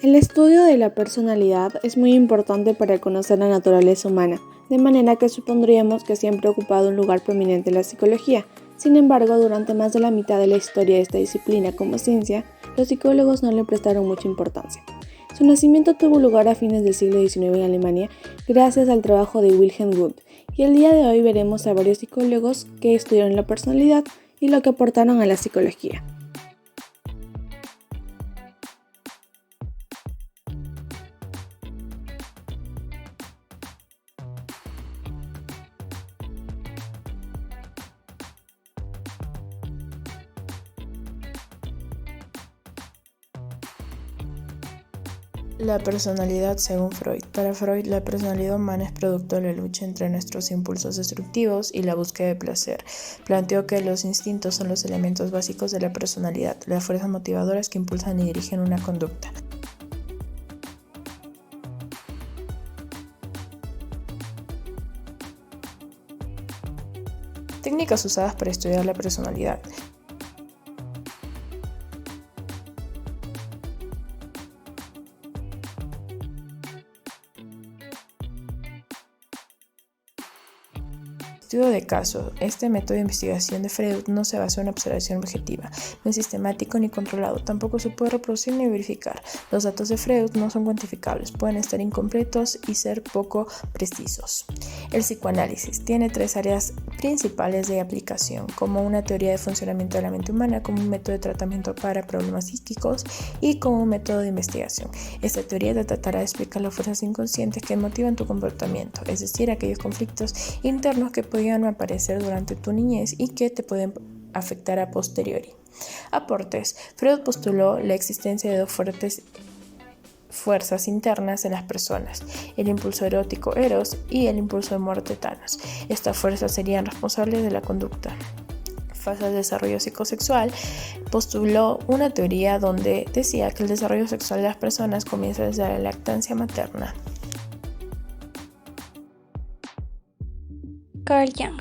El estudio de la personalidad es muy importante para conocer la naturaleza humana, de manera que supondríamos que siempre ha ocupado un lugar prominente en la psicología. Sin embargo, durante más de la mitad de la historia de esta disciplina como ciencia, los psicólogos no le prestaron mucha importancia. Su nacimiento tuvo lugar a fines del siglo XIX en Alemania, gracias al trabajo de Wilhelm Wundt, y el día de hoy veremos a varios psicólogos que estudiaron la personalidad y lo que aportaron a la psicología. La personalidad según Freud. Para Freud, la personalidad humana es producto de la lucha entre nuestros impulsos destructivos y la búsqueda de placer. Planteó que los instintos son los elementos básicos de la personalidad, las fuerzas motivadoras que impulsan y dirigen una conducta. Técnicas usadas para estudiar la personalidad. Estudio de caso. Este método de investigación de Freud no se basa en una observación objetiva, no es sistemático ni controlado, tampoco se puede reproducir ni verificar. Los datos de Freud no son cuantificables, pueden estar incompletos y ser poco precisos. El psicoanálisis tiene tres áreas principales de aplicación, como una teoría de funcionamiento de la mente humana, como un método de tratamiento para problemas psíquicos y como un método de investigación. Esta teoría te tratará de explicar las fuerzas inconscientes que motivan tu comportamiento, es decir, aquellos conflictos internos que podían aparecer durante tu niñez y que te pueden afectar a posteriori. Aportes. Freud postuló la existencia de dos fuerzas internas en las personas, el impulso erótico Eros y el impulso de muerte Thanatos. Estas fuerzas serían responsables de la conducta. Fase de desarrollo psicosexual. Postuló una teoría donde decía que el desarrollo sexual de las personas comienza desde la lactancia materna. Carl Jung.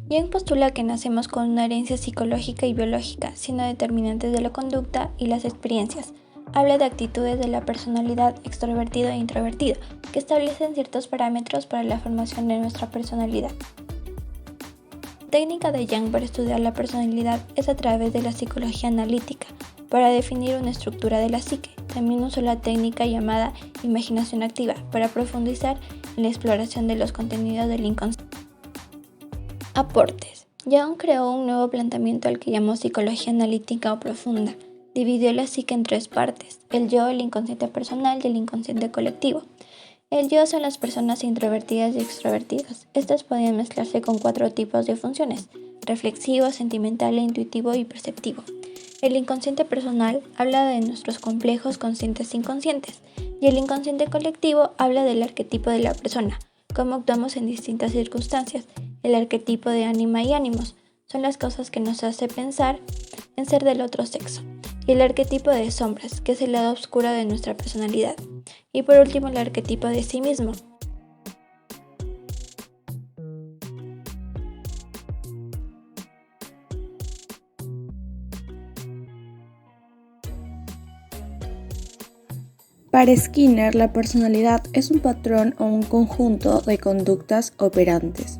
Jung postula que nacemos con una herencia psicológica y biológica, siendo determinantes de la conducta y las experiencias. Habla de actitudes de la personalidad extrovertido e introvertido, que establecen ciertos parámetros para la formación de nuestra personalidad. La técnica de Jung para estudiar la personalidad es a través de la psicología analítica, para definir una estructura de la psique. También usó la técnica llamada imaginación activa para profundizar en la exploración de los contenidos del inconsciente. Aportes. Jung creó un nuevo planteamiento al que llamó psicología analítica o profunda. Dividió la psique en tres partes: el yo, el inconsciente personal y el inconsciente colectivo. El yo son las personas introvertidas y extrovertidas. Estas podían mezclarse con 4 tipos de funciones: reflexivo, sentimental, intuitivo y perceptivo. El inconsciente personal habla de nuestros complejos conscientes e inconscientes, y el inconsciente colectivo habla del arquetipo de la persona, cómo actuamos en distintas circunstancias. El arquetipo de ánima y ánimos son las cosas que nos hace pensar en ser del otro sexo, y el arquetipo de sombras, que es el lado oscuro de nuestra personalidad, y por último el arquetipo de sí mismo. Para Skinner, la personalidad es un patrón o un conjunto de conductas operantes.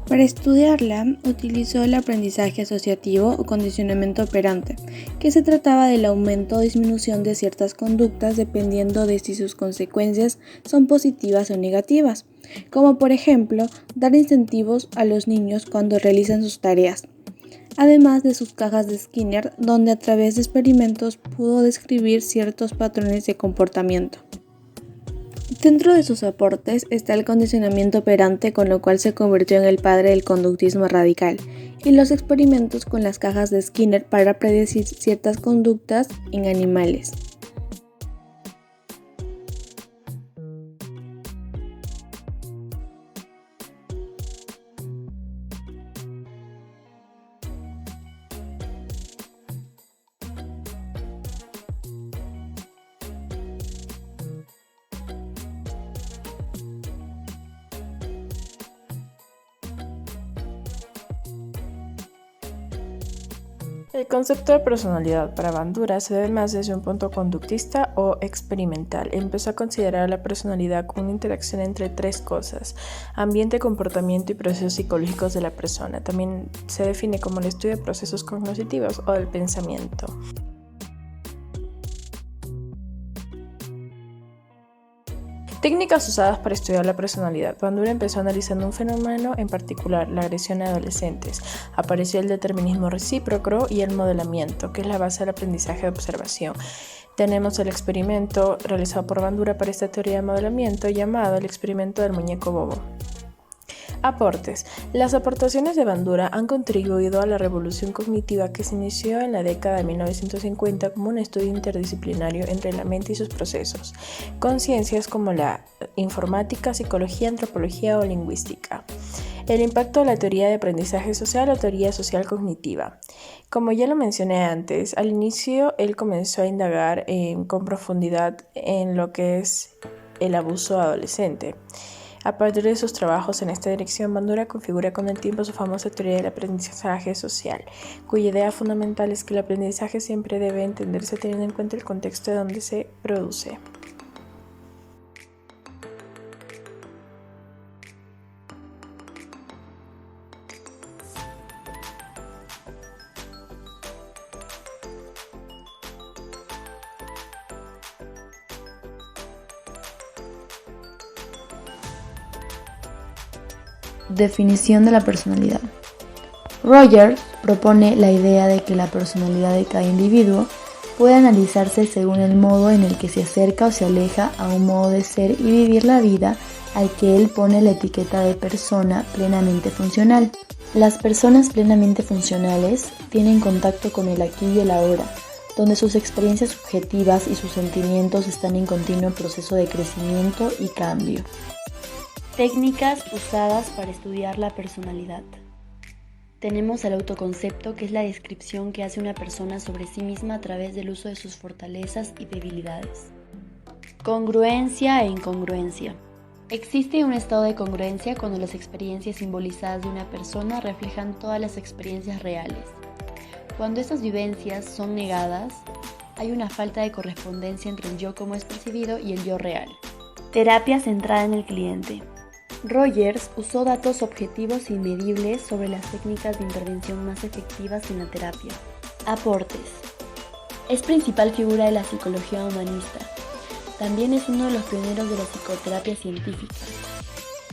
Para estudiarla, utilizó el aprendizaje asociativo o condicionamiento operante, que se trataba del aumento o disminución de ciertas conductas dependiendo de si sus consecuencias son positivas o negativas, como por ejemplo, dar incentivos a los niños cuando realizan sus tareas. Además de sus cajas de Skinner, donde a través de experimentos pudo describir ciertos patrones de comportamiento. Dentro de sus aportes está el condicionamiento operante, con lo cual se convirtió en el padre del conductismo radical, y los experimentos con las cajas de Skinner para predecir ciertas conductas en animales. El concepto de personalidad para Bandura se ve más desde un punto conductista o experimental. Empezó a considerar la personalidad como una interacción entre tres cosas: ambiente, comportamiento y procesos psicológicos de la persona. También se define como el estudio de procesos cognitivos o del pensamiento. Técnicas usadas para estudiar la personalidad. Bandura empezó analizando un fenómeno en particular, la agresión a adolescentes. Apareció el determinismo recíproco y el modelamiento, que es la base del aprendizaje de observación. Tenemos el experimento realizado por Bandura para esta teoría de modelamiento llamado el experimento del muñeco bobo. Aportes. Las aportaciones de Bandura han contribuido a la revolución cognitiva que se inició en la década de 1950 como un estudio interdisciplinario entre la mente y sus procesos, con ciencias como la informática, psicología, antropología o lingüística. El impacto de la teoría de aprendizaje social o teoría social cognitiva. Como ya lo mencioné antes, al inicio él comenzó a indagar con profundidad en lo que es el abuso adolescente. A partir de sus trabajos en esta dirección, Bandura configura con el tiempo su famosa teoría del aprendizaje social, cuya idea fundamental es que el aprendizaje siempre debe entenderse teniendo en cuenta el contexto de donde se produce. Definición de la personalidad. Rogers propone la idea de que la personalidad de cada individuo puede analizarse según el modo en el que se acerca o se aleja a un modo de ser y vivir la vida al que él pone la etiqueta de persona plenamente funcional. Las personas plenamente funcionales tienen contacto con el aquí y el ahora, donde sus experiencias subjetivas y sus sentimientos están en continuo proceso de crecimiento y cambio. Técnicas usadas para estudiar la personalidad. Tenemos el autoconcepto, que es la descripción que hace una persona sobre sí misma a través del uso de sus fortalezas y debilidades. Congruencia e incongruencia. Existe un estado de congruencia cuando las experiencias simbolizadas de una persona reflejan todas las experiencias reales. Cuando estas vivencias son negadas, hay una falta de correspondencia entre el yo como es percibido y el yo real. Terapia centrada en el cliente. Rogers usó datos objetivos y medibles sobre las técnicas de intervención más efectivas en la terapia. Aportes. Es principal figura de la psicología humanista. También es uno de los pioneros de la psicoterapia científica.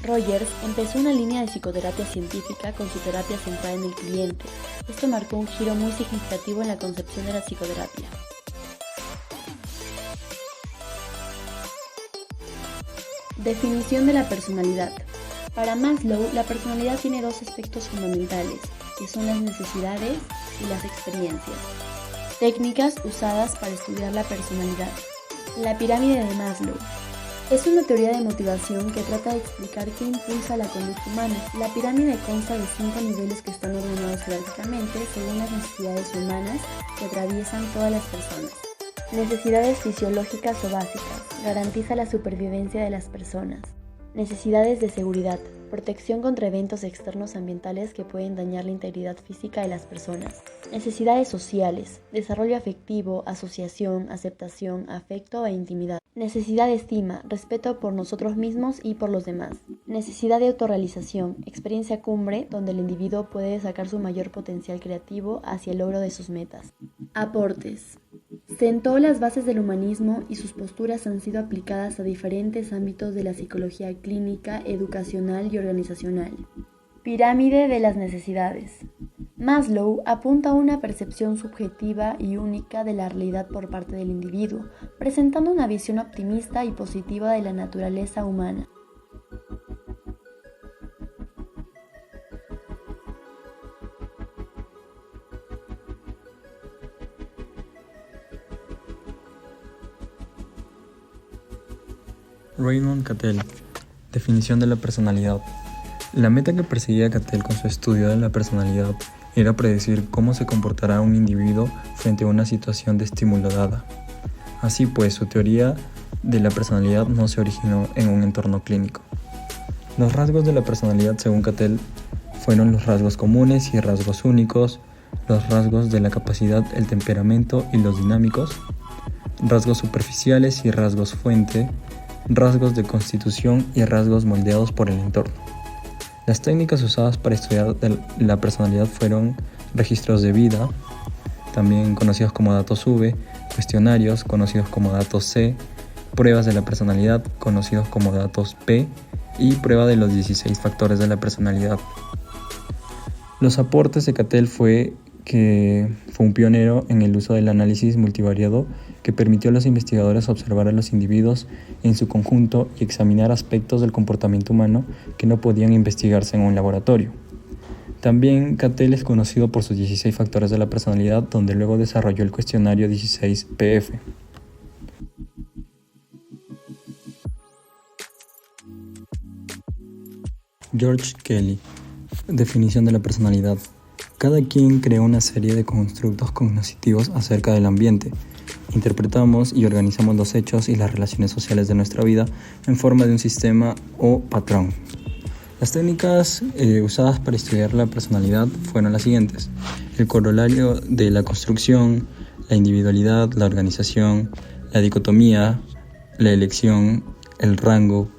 Rogers empezó una línea de psicoterapia científica con su terapia centrada en el cliente. Esto marcó un giro muy significativo en la concepción de la psicoterapia. Definición de la personalidad. Para Maslow, la personalidad tiene dos aspectos fundamentales, que son las necesidades y las experiencias. Técnicas usadas para estudiar la personalidad. La pirámide de Maslow. Es una teoría de motivación que trata de explicar qué impulsa la conducta humana. La pirámide consta de 5 niveles que están ordenados jerárquicamente según las necesidades humanas que atraviesan todas las personas. Necesidades fisiológicas o básicas. Garantiza la supervivencia de las personas. Necesidades de seguridad. Protección contra eventos externos ambientales que pueden dañar la integridad física de las personas. Necesidades sociales. Desarrollo afectivo, asociación, aceptación, afecto e intimidad. Necesidad de estima, respeto por nosotros mismos y por los demás. Necesidad de autorrealización, experiencia cumbre donde el individuo puede sacar su mayor potencial creativo hacia el logro de sus metas. Aportes. Sentó las bases del humanismo y sus posturas han sido aplicadas a diferentes ámbitos de la psicología clínica, educacional y organizacional. Pirámide de las necesidades. Maslow apunta a una percepción subjetiva y única de la realidad por parte del individuo, presentando una visión optimista y positiva de la naturaleza humana. Raymond Cattell. Definición de la personalidad. La meta que perseguía Cattell con su estudio de la personalidad era predecir cómo se comportará un individuo frente a una situación de estímulo dada. Así pues, su teoría de la personalidad no se originó en un entorno clínico. Los rasgos de la personalidad, según Cattell, fueron los rasgos comunes y rasgos únicos, los rasgos de la capacidad, el temperamento y los dinámicos, rasgos superficiales y rasgos fuente, rasgos de constitución y rasgos moldeados por el entorno. Las técnicas usadas para estudiar la personalidad fueron registros de vida, también conocidos como datos V, cuestionarios, conocidos como datos C, pruebas de la personalidad, conocidos como datos P, y prueba de los 16 factores de la personalidad. Los aportes de Cattell fue un pionero en el uso del análisis multivariado que permitió a los investigadores observar a los individuos en su conjunto y examinar aspectos del comportamiento humano que no podían investigarse en un laboratorio. También Cattell es conocido por sus 16 factores de la personalidad, donde luego desarrolló el cuestionario 16PF. George Kelly. Definición de la personalidad. Cada quien creó una serie de constructos cognitivos acerca del ambiente. Interpretamos y organizamos los hechos y las relaciones sociales de nuestra vida en forma de un sistema o patrón. Las técnicas usadas para estudiar la personalidad fueron las siguientes: el corolario de la construcción, la individualidad, la organización, la dicotomía, la elección, el rango,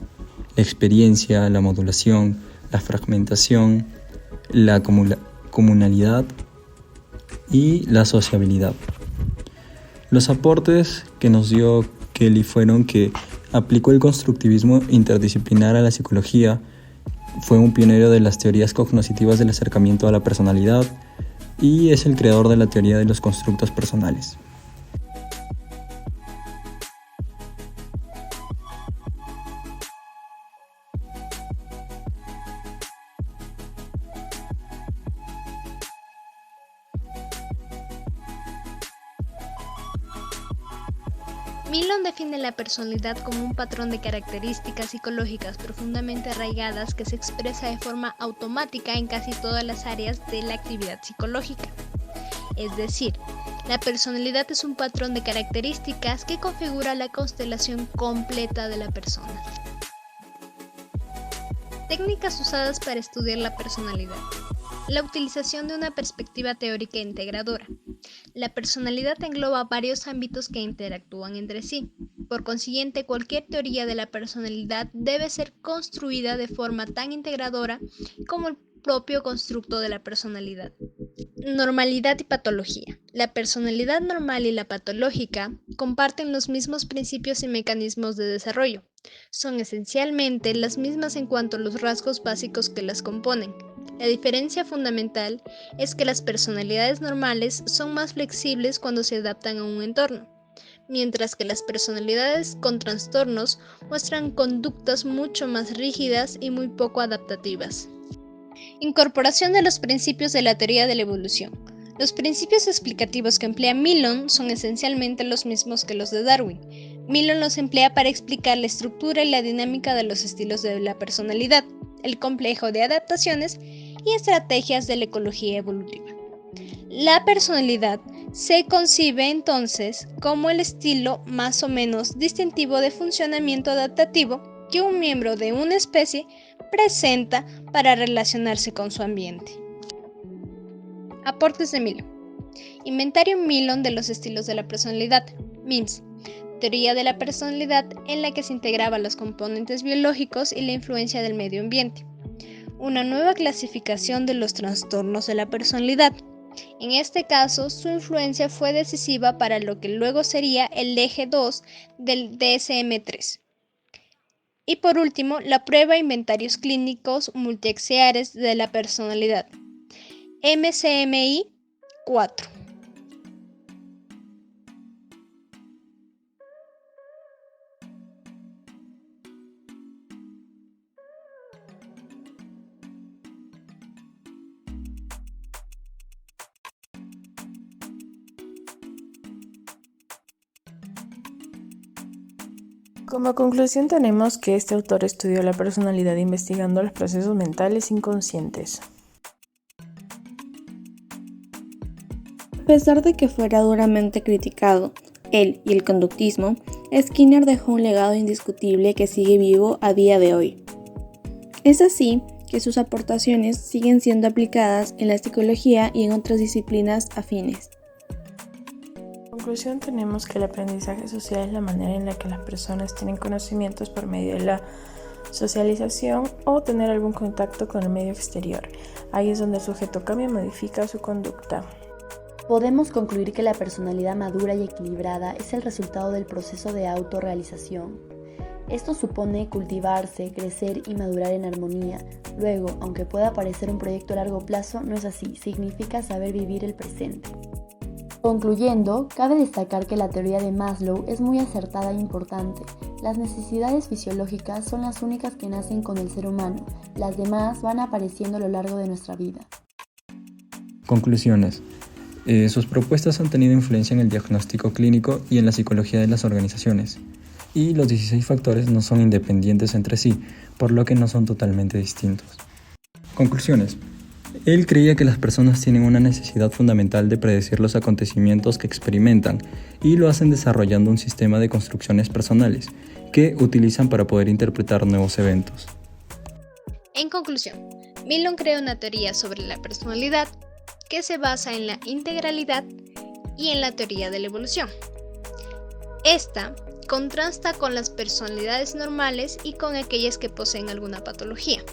la experiencia, la modulación, la fragmentación, la comunalidad y la sociabilidad. Los aportes que nos dio Kelly fueron que aplicó el constructivismo interdisciplinar a la psicología, fue un pionero de las teorías cognitivas del acercamiento a la personalidad y es el creador de la teoría de los constructos personales. Milon define la personalidad como un patrón de características psicológicas profundamente arraigadas que se expresa de forma automática en casi todas las áreas de la actividad psicológica. Es decir, la personalidad es un patrón de características que configura la constelación completa de la persona. Técnicas usadas para estudiar la personalidad. La utilización de una perspectiva teórica integradora. La personalidad engloba varios ámbitos que interactúan entre sí. Por consiguiente, cualquier teoría de la personalidad debe ser construida de forma tan integradora como el propio constructo de la personalidad. Normalidad y patología. La personalidad normal y la patológica comparten los mismos principios y mecanismos de desarrollo. Son esencialmente las mismas en cuanto a los rasgos básicos que las componen. La diferencia fundamental es que las personalidades normales son más flexibles cuando se adaptan a un entorno, mientras que las personalidades con trastornos muestran conductas mucho más rígidas y muy poco adaptativas. Incorporación de los principios de la teoría de la evolución. Los principios explicativos que emplea Milon son esencialmente los mismos que los de Darwin. Milon los emplea para explicar la estructura y la dinámica de los estilos de la personalidad, el complejo de adaptaciones y estrategias de la ecología evolutiva. La personalidad se concibe entonces como el estilo más o menos distintivo de funcionamiento adaptativo que un miembro de una especie presenta para relacionarse con su ambiente. Aportes de Milon. Inventario Milon de los estilos de la personalidad, MIMS. Teoría de la personalidad en la que se integraban los componentes biológicos y la influencia del medio ambiente. Una nueva clasificación de los trastornos de la personalidad. En este caso, su influencia fue decisiva para lo que luego sería el eje 2 del DSM-3. Y por último, la prueba de inventarios clínicos multiaxiales de la personalidad, MCMI-4. Como conclusión tenemos que este autor estudió la personalidad investigando los procesos mentales inconscientes. A pesar de que fuera duramente criticado, él y el conductismo, Skinner dejó un legado indiscutible que sigue vivo a día de hoy. Es así que sus aportaciones siguen siendo aplicadas en la psicología y en otras disciplinas afines. En conclusión, tenemos que el aprendizaje social es la manera en la que las personas tienen conocimientos por medio de la socialización o tener algún contacto con el medio exterior. Ahí es donde el sujeto cambia y modifica su conducta. Podemos concluir que la personalidad madura y equilibrada es el resultado del proceso de autorrealización. Esto supone cultivarse, crecer y madurar en armonía. Luego, aunque pueda parecer un proyecto a largo plazo, no es así, significa saber vivir el presente. Concluyendo, cabe destacar que la teoría de Maslow es muy acertada e importante. Las necesidades fisiológicas son las únicas que nacen con el ser humano, las demás van apareciendo a lo largo de nuestra vida. Conclusiones. Sus propuestas han tenido influencia en el diagnóstico clínico y en la psicología de las organizaciones. Y los 16 factores no son independientes entre sí, por lo que no son totalmente distintos. Conclusiones. Él creía que las personas tienen una necesidad fundamental de predecir los acontecimientos que experimentan y lo hacen desarrollando un sistema de construcciones personales que utilizan para poder interpretar nuevos eventos. En conclusión, Milon crea una teoría sobre la personalidad que se basa en la integralidad y en la teoría de la evolución. Esta contrasta con las personalidades normales y con aquellas que poseen alguna patología.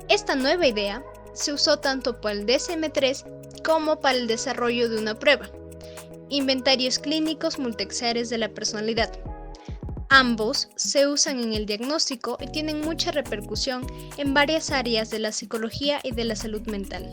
Esta nueva idea se usó tanto para el DSM-3 como para el desarrollo de una prueba, inventarios clínicos multiexares de la personalidad. Ambos se usan en el diagnóstico y tienen mucha repercusión en varias áreas de la psicología y de la salud mental.